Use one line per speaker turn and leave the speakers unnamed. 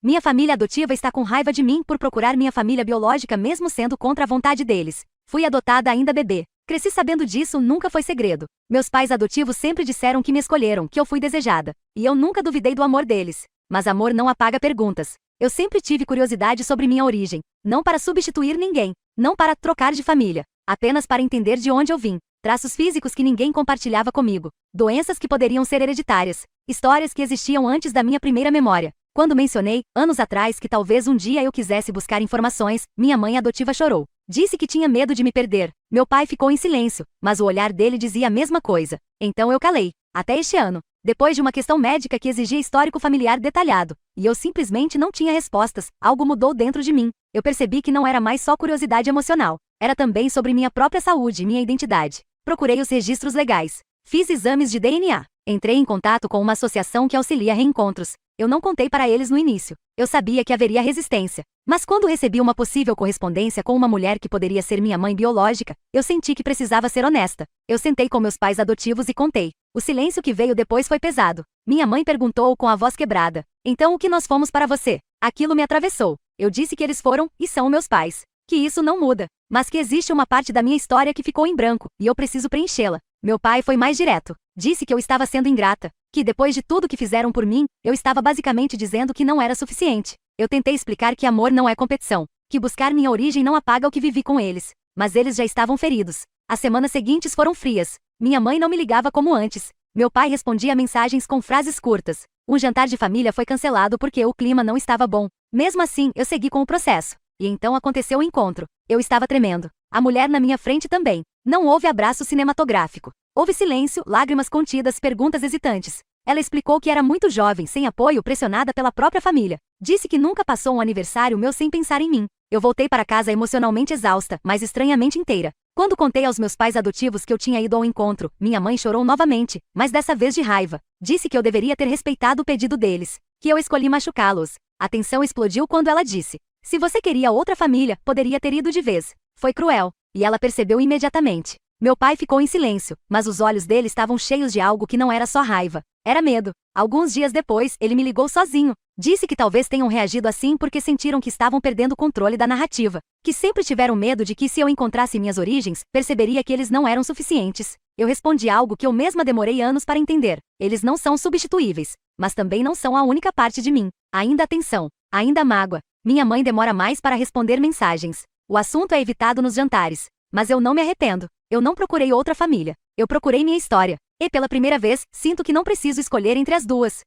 Minha família adotiva está com raiva de mim por procurar minha família biológica mesmo sendo contra a vontade deles. Fui adotada ainda bebê. Cresci sabendo disso, nunca foi segredo. Meus pais adotivos sempre disseram que me escolheram, que eu fui desejada. E eu nunca duvidei do amor deles. Mas amor não apaga perguntas. Eu sempre tive curiosidade sobre minha origem. Não para substituir ninguém. Não para trocar de família. Apenas para entender de onde eu vim. Traços físicos que ninguém compartilhava comigo. Doenças que poderiam ser hereditárias. Histórias que existiam antes da minha primeira memória. Quando mencionei, anos atrás, que talvez um dia eu quisesse buscar informações, minha mãe adotiva chorou. Disse que tinha medo de me perder. Meu pai ficou em silêncio, mas o olhar dele dizia a mesma coisa. Então eu calei. Até este ano. Depois de uma questão médica que exigia histórico familiar detalhado, e eu simplesmente não tinha respostas, algo mudou dentro de mim. Eu percebi que não era mais só curiosidade emocional. Era também sobre minha própria saúde e minha identidade. Procurei os registros legais. Fiz exames de DNA. Entrei em contato com uma associação que auxilia reencontros. Eu não contei para eles no início. Eu sabia que haveria resistência. Mas quando recebi uma possível correspondência com uma mulher que poderia ser minha mãe biológica, eu senti que precisava ser honesta. Eu sentei com meus pais adotivos e contei. O silêncio que veio depois foi pesado. Minha mãe perguntou com a voz quebrada. Então o que nós fomos para você? Aquilo me atravessou. Eu disse que eles foram, e são meus pais. Que isso não muda. Mas que existe uma parte da minha história que ficou em branco, e eu preciso preenchê-la. Meu pai foi mais direto. Disse que eu estava sendo ingrata. Que depois de tudo que fizeram por mim, eu estava basicamente dizendo que não era suficiente. Eu tentei explicar que amor não é competição. Que buscar minha origem não apaga o que vivi com eles. Mas eles já estavam feridos. As semanas seguintes foram frias. Minha mãe não me ligava como antes. Meu pai respondia mensagens com frases curtas. Um jantar de família foi cancelado porque o clima não estava bom. Mesmo assim, eu segui com o processo. E então aconteceu o encontro. Eu estava tremendo. A mulher na minha frente também. Não houve abraço cinematográfico. Houve silêncio, lágrimas contidas, perguntas hesitantes. Ela explicou que era muito jovem, sem apoio, pressionada pela própria família. Disse que nunca passou um aniversário meu sem pensar em mim. Eu voltei para casa emocionalmente exausta, mas estranhamente inteira. Quando contei aos meus pais adotivos que eu tinha ido ao encontro, minha mãe chorou novamente, mas dessa vez de raiva. Disse que eu deveria ter respeitado o pedido deles. Que eu escolhi machucá-los. A tensão explodiu quando ela disse: se você queria outra família, poderia ter ido de vez. Foi cruel. E ela percebeu imediatamente. Meu pai ficou em silêncio, mas os olhos dele estavam cheios de algo que não era só raiva. Era medo. Alguns dias depois, ele me ligou sozinho. Disse que talvez tenham reagido assim porque sentiram que estavam perdendo o controle da narrativa. Que sempre tiveram medo de que se eu encontrasse minhas origens, perceberia que eles não eram suficientes. Eu respondi algo que eu mesma demorei anos para entender. Eles não são substituíveis. Mas também não são a única parte de mim. Ainda há tensão. Ainda há mágoa. Minha mãe demora mais para responder mensagens. O assunto é evitado nos jantares. Mas eu não me arrependo. Eu não procurei outra família. Eu procurei minha história. E pela primeira vez, sinto que não preciso escolher entre as duas.